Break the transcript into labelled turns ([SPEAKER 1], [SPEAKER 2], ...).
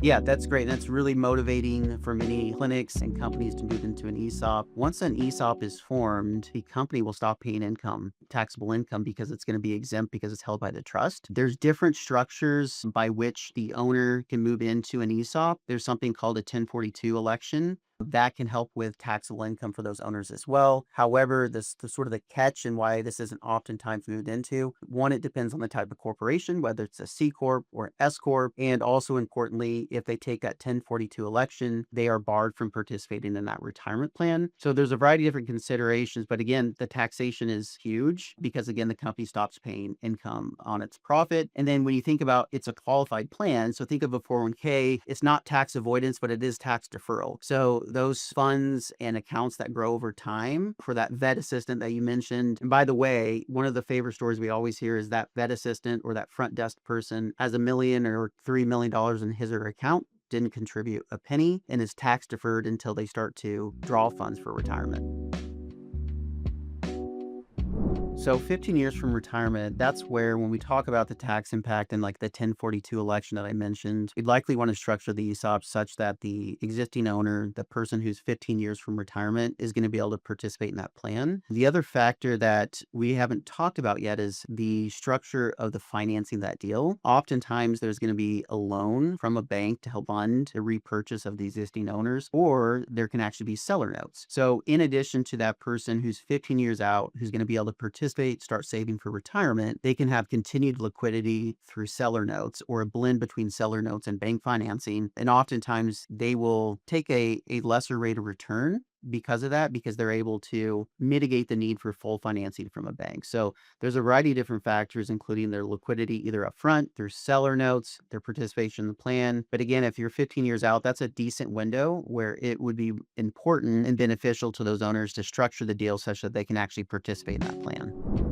[SPEAKER 1] Yeah, that's great. That's really motivating for many clinics and companies to move into an ESOP. Once an ESOP is formed, the company will stop paying income, taxable income, because it's going to be exempt because it's held by the trust. There's different structures by which the owner can move into an ESOP. There's something called a 1042 election. That can help with taxable income for those owners as well. However, the sort of the catch and why this isn't oftentimes moved into, one, it depends on the type of corporation, whether it's a C Corp or S Corp. And also importantly, if they take that 1042 election, they are barred from participating in that retirement plan. So there's a variety of different considerations. But again, the taxation is huge because again, the company stops paying income on its profit. And then when you think about it's a qualified plan, so think of a 401k, it's not tax avoidance, but it is tax deferral. So those funds and accounts that grow over time for that vet assistant that you mentioned. And by the way, one of the favorite stories we always hear is that vet assistant or that front desk person has $1 million or $3 million in his or her account, didn't contribute a penny, and is tax deferred until they start to draw funds for retirement. So 15 years from retirement, that's where when we talk about the tax impact and like the 1042 election that I mentioned, we'd likely want to structure the ESOP such that the existing owner, the person who's 15 years from retirement, is going to be able to participate in that plan. The other factor that we haven't talked about yet is the structure of the financing that deal. Oftentimes there's going to be a loan from a bank to help fund the repurchase of the existing owners, or there can actually be seller notes. So in addition to that person who's 15 years out, who's going to be able to participate, start saving for retirement, they can have continued liquidity through seller notes or a blend between seller notes and bank financing. And oftentimes they will take a lesser rate of return because of that, because they're able to mitigate the need for full financing from a bank. So there's a variety of different factors, including their liquidity, either upfront, through seller notes, their participation in the plan. But again, if you're 15 years out, that's a decent window where it would be important and beneficial to those owners to structure the deal such that they can actually participate in that plan.